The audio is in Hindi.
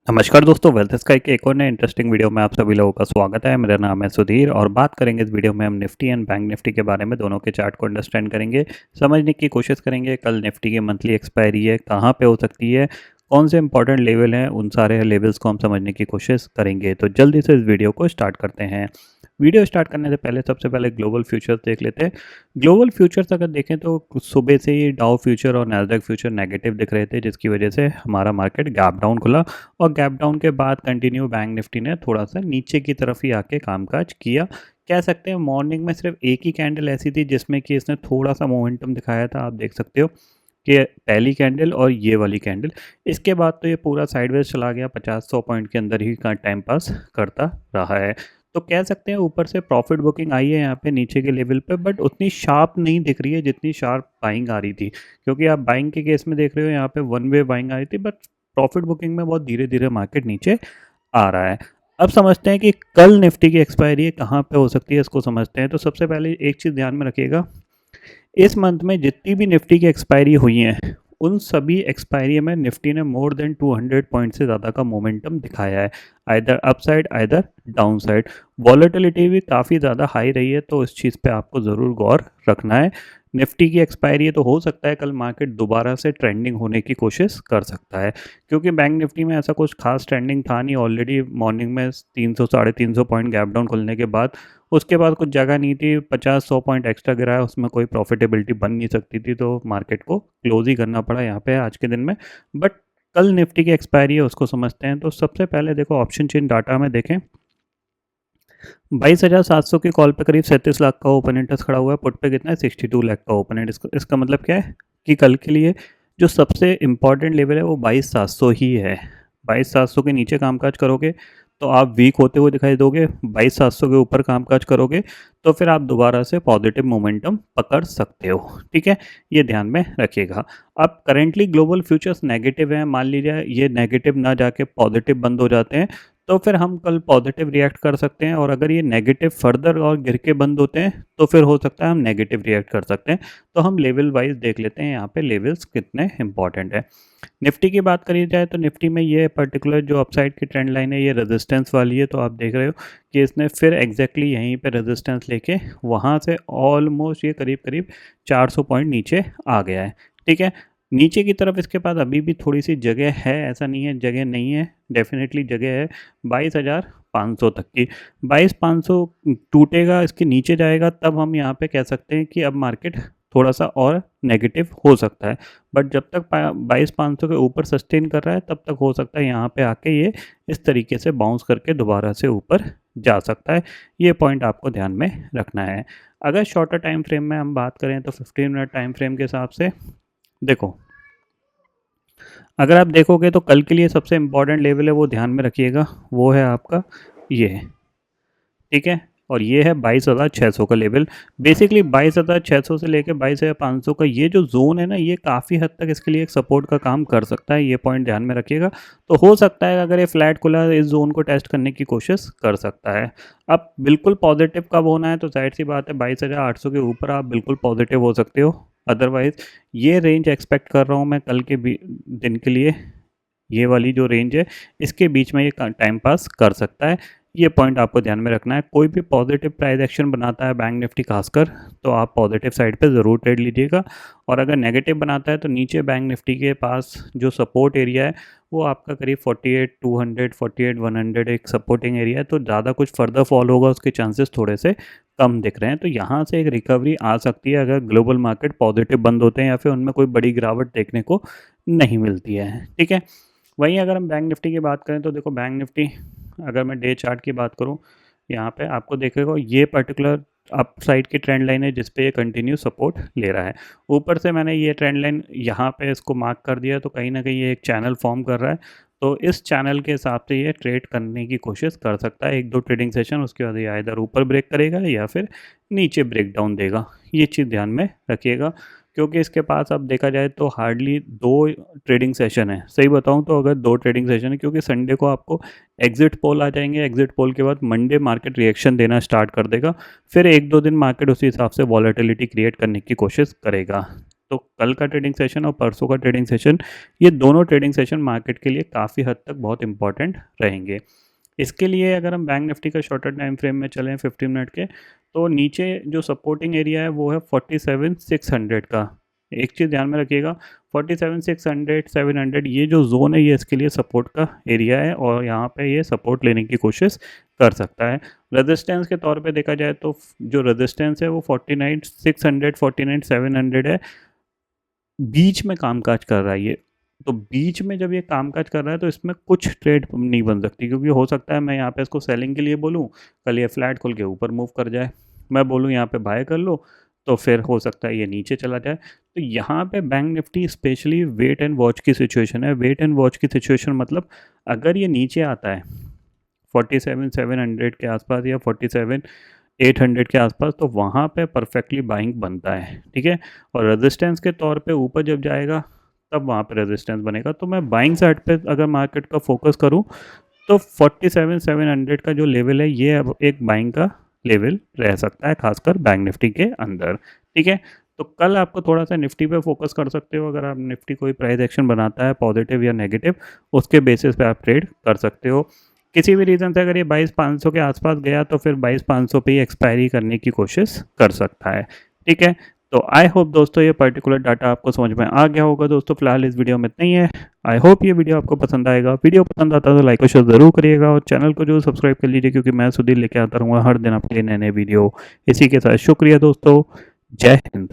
नमस्कार दोस्तों, वेल्थ स्काई के एक और नए इंटरेस्टिंग वीडियो में आप सभी लोगों का स्वागत है। मेरा नाम है सुधीर और बात करेंगे इस वीडियो में हम निफ्टी एंड बैंक निफ्टी के बारे में, दोनों के चार्ट को अंडरस्टैंड करेंगे, समझने की कोशिश करेंगे। कल निफ्टी की मंथली एक्सपायरी है, कहाँ पे हो सकती है, कौन से इंपॉर्टेंट लेवल हैं, उन सारे लेवल्स को हम समझने की कोशिश करेंगे। तो जल्दी से इस वीडियो को स्टार्ट करते हैं। वीडियो स्टार्ट करने से पहले सबसे पहले ग्लोबल फ्यूचर्स देख लेते हैं। ग्लोबल फ्यूचर्स अगर देखें तो सुबह से ही डाउ फ्यूचर और नैस्डैक फ्यूचर नेगेटिव दिख रहे थे, जिसकी वजह से हमारा मार्केट गैप डाउन खुला और गैप डाउन के बाद कंटिन्यू बैंक निफ्टी ने थोड़ा सा नीचे की तरफ ही आके कामकाज किया। कह सकते हैं मॉर्निंग में सिर्फ एक ही कैंडल ऐसी थी जिसमें कि इसने थोड़ा सा मोमेंटम दिखाया था। आप देख सकते हो कि पहली कैंडल और ये वाली कैंडल, इसके बाद तो ये पूरा साइडवेज चला गया, 50-100 पॉइंट के अंदर ही का टाइम पास करता रहा है। तो कह सकते हैं ऊपर से प्रॉफिट बुकिंग आई है यहाँ पे नीचे के लेवल पे, बट उतनी शार्प नहीं दिख रही है जितनी शार्प बाइंग आ रही थी। क्योंकि आप बाइंग के केस में देख रहे हो यहाँ पे वन वे बाइंग आ रही थी, बट प्रॉफिट बुकिंग में बहुत धीरे धीरे मार्केट नीचे आ रहा है। अब समझते हैं कि कल निफ्टी की एक्सपायरी है, कहाँ पे हो सकती है, इसको समझते हैं। तो सबसे पहले एक चीज़ ध्यान में रखिएगा, इस मंथ में जितनी भी निफ्टी की एक्सपायरी हुई हैं, उन सभी एक्सपायरी में निफ्टी ने मोर देन 200 पॉइंट से ज़्यादा का मोमेंटम दिखाया है, either upside either down side. Volatility भी काफ़ी ज़्यादा हाई रही है, तो इस चीज़ पे आपको ज़रूर गौर रखना है। निफ्टी की एक्सपायरी है तो हो सकता है कल मार्केट दोबारा से ट्रेंडिंग होने की कोशिश कर सकता है, क्योंकि बैंक निफ्टी में ऐसा कुछ खास ट्रेंडिंग था नहीं। ऑलरेडी मॉर्निंग में 300 साढ़े 300 पॉइंट गैप डाउन खुलने के बाद उसके बाद कुछ जगह नहीं थी, 50-100 पॉइंट एक्स्ट्रा गिरा है, उसमें कोई प्रॉफिटेबिलिटी बन नहीं सकती थी, तो मार्केट को क्लोज ही करना पड़ा यहाँ पे आज के दिन में। बट कल निफ्टी की एक्सपायरी है, उसको समझते हैं। तो सबसे पहले देखो ऑप्शन चेन डाटा में देखें, 22,700 की कॉल पे करीब 37 लाख का ओपन इंटरेस्ट खड़ा हुआ है। पुट पे कितना है, 62 लाख का ओपन इंटरेस्ट। इसका मतलब क्या है कि कल के लिए जो सबसे इम्पॉर्टेंट लेवल है वो 22,700 ही है। 22,700 के नीचे कामकाज करोगे तो आप वीक होते हुए दिखाई दोगे, 22,700 के ऊपर कामकाज करोगे तो फिर आप दोबारा से पॉजिटिव मोमेंटम पकड़ सकते हो। ठीक है, ये ध्यान में रखिएगा। अब करेंटली ग्लोबल फ्यूचर्स नेगेटिव हैं, मान लीजिए ये नेगेटिव ना जाके पॉजिटिव बंद हो जाते हैं तो फिर हम कल पॉजिटिव रिएक्ट कर सकते हैं, और अगर ये नेगेटिव फर्दर और गिर के बंद होते हैं तो फिर हो सकता है हम नेगेटिव रिएक्ट कर सकते हैं। तो हम लेवल वाइज देख लेते हैं यहाँ पे लेवल्स कितने इंपॉर्टेंट है। निफ्टी की बात करी जाए तो निफ्टी में ये पर्टिकुलर जो अपसाइड की ट्रेंड लाइन है ये रेजिस्टेंस वाली है। तो आप देख रहे हो कि इसने फिर एग्जैक्टली यहीं पे रेजिस्टेंस लेके वहाँ से ऑलमोस्ट ये करीब करीब 400 पॉइंट नीचे आ गया है। ठीक है, नीचे की तरफ इसके पास अभी भी थोड़ी सी जगह है, ऐसा नहीं है जगह नहीं है, डेफिनेटली जगह है 22,500 तक की। 22,500 टूटेगा, इसके नीचे जाएगा, तब हम यहाँ पे कह सकते हैं कि अब मार्केट थोड़ा सा और नेगेटिव हो सकता है। बट जब तक 22,500 के ऊपर सस्टेन कर रहा है तब तक हो सकता है यहाँ पे आके ये इस तरीके से बाउंस करके दोबारा से ऊपर जा सकता है। ये पॉइंट आपको ध्यान में रखना है। अगर शॉर्टर टाइम फ्रेम में हम बात करें तो 15 मिनट टाइम फ्रेम के हिसाब से देखो, अगर आप देखोगे तो कल के लिए सबसे इम्पॉर्टेंट लेवल है वो ध्यान में रखिएगा, वो है आपका ये। ठीक है, और ये है 22,600 का लेवल। बेसिकली 22,600 से लेकर 22,500 का ये जो जोन है ना, ये काफ़ी हद तक इसके लिए एक सपोर्ट का काम कर सकता है। ये पॉइंट ध्यान में रखिएगा। तो हो सकता है अगर ये फ्लैट खुला इस जोन को टेस्ट करने की कोशिश कर सकता है। अब बिल्कुल पॉजिटिव कब होना है, तो जाहिर सी बात है 22,800 के ऊपर आप बिल्कुल पॉजिटिव हो सकते हो। अदरवाइज ये रेंज एक्सपेक्ट कर रहा हूँ मैं कल के दिन के लिए, ये वाली जो रेंज है इसके बीच में ये टाइम पास कर सकता है। ये पॉइंट आपको ध्यान में रखना है। कोई भी पॉजिटिव प्राइस एक्शन बनाता है बैंक निफ्टी खासकर, तो आप पॉजिटिव साइड पे ज़रूर ट्रेड लीजिएगा। और अगर नेगेटिव बनाता है तो नीचे बैंक निफ्टी के पास जो सपोर्ट एरिया है वो आपका करीब 48,200 48,100 एक सपोर्टिंग एरिया है। तो ज़्यादा कुछ फर्दर फॉल होगा उसके चांसेस थोड़े से कम दिख रहे हैं। तो यहाँ से एक रिकवरी आ सकती है अगर ग्लोबल मार्केट पॉजिटिव बंद होते हैं या फिर उनमें कोई बड़ी गिरावट देखने को नहीं मिलती है। ठीक है, वहीं अगर हम बैंक निफ्टी की बात करें तो देखो, बैंक निफ्टी अगर मैं डे चार्ट की बात करूं, यहाँ पे आपको देखेगा ये पर्टिकुलर अप साइड की ट्रेंड लाइन है जिस पे ये कंटिन्यू सपोर्ट ले रहा है। ऊपर से मैंने ये ट्रेंड लाइन यहाँ पे इसको मार्क कर दिया, तो कहीं ना कहीं ये एक चैनल फॉर्म कर रहा है। तो इस चैनल के हिसाब से ये ट्रेड करने की कोशिश कर सकता है, एक दो ट्रेडिंग सेशन, उसके बाद ये इधर ऊपर ब्रेक करेगा या फिर नीचे ब्रेक डाउन देगा। ये चीज़ ध्यान में रखिएगा, क्योंकि इसके पास अब देखा जाए तो हार्डली दो ट्रेडिंग सेशन है। सही बताऊं तो अगर दो ट्रेडिंग सेशन है, क्योंकि संडे को आपको एग्जिट पोल आ जाएंगे, एग्जिट पोल के बाद मंडे मार्केट रिएक्शन देना स्टार्ट कर देगा, फिर एक दो दिन मार्केट उसी हिसाब से वॉलेटिलिटी क्रिएट करने की कोशिश करेगा। तो कल का ट्रेडिंग सेशन और परसों का ट्रेडिंग सेशन, ये दोनों ट्रेडिंग सेशन मार्केट के लिए काफ़ी हद तक बहुत इंपॉर्टेंट रहेंगे। इसके लिए अगर हम बैंक निफ्टी का शॉर्टर टाइम फ्रेम में चलें 15 मिनट के, तो नीचे जो सपोर्टिंग एरिया है वो है 47,600 का। एक चीज़ ध्यान में रखिएगा, 47,600 700 ये जो जोन है ये इसके लिए सपोर्ट का एरिया है और यहाँ पे ये सपोर्ट लेने की कोशिश कर सकता है। रेजिस्टेंस के तौर पे देखा जाए तो जो रेजिस्टेंस है वो 49,600 49,700 है, बीच में कामकाज कर रहा है ये। तो बीच में जब ये कामकाज कर रहा है तो इसमें कुछ ट्रेड नहीं बन सकती, क्योंकि हो सकता है मैं यहाँ पे इसको सेलिंग के लिए बोलूँ, कल ये फ्लैट खोल के ऊपर मूव कर जाए, मैं बोलूँ यहाँ पे बाय कर लो, तो फिर हो सकता है ये नीचे चला जाए। तो यहाँ पे bank Nifty specially wait and watch की सिचुएशन है। वेट एंड वॉच की सिचुएशन मतलब अगर ये नीचे आता है 47,700 के आसपास या 47,800 के आसपास, तो वहाँ पे परफेक्टली बाइंग बनता है, ठीक है। और रेजिस्टेंस के तौर पे ऊपर जब जाएगा तब वहाँ पे रेजिस्टेंस बनेगा। तो मैं बाइंग साइड पे अगर मार्केट का फोकस करूँ तो 47,700 का जो लेवल है ये अब एक बाइंग का लेवल रह सकता है, खासकर बैंक निफ्टी के अंदर, ठीक है। तो कल आपको थोड़ा सा निफ्टी पे फोकस कर सकते हो। अगर आप निफ्टी कोई प्राइस एक्शन बनाता है पॉजिटिव या नेगेटिव, उसके बेसिस पे आप ट्रेड कर सकते हो। किसी भी रीज़न से अगर ये 22,500 के आसपास गया तो फिर 22,500 पे ही एक्सपायरी करने की कोशिश कर सकता है, ठीक है। तो आई होप दोस्तों ये पर्टिकुलर डाटा आपको समझ में आ गया होगा। दोस्तों फिलहाल इस वीडियो में इतना ही है। आई होप ये वीडियो आपको पसंद आएगा। वीडियो पसंद आता है तो लाइक और शेयर ज़रूर करिएगा और चैनल को जो सब्सक्राइब कर लीजिए, क्योंकि मैं सुधीर लेके आता रहूँगा हर दिन आपके लिए नए नए वीडियो। इसी के साथ शुक्रिया दोस्तों, जय हिंद।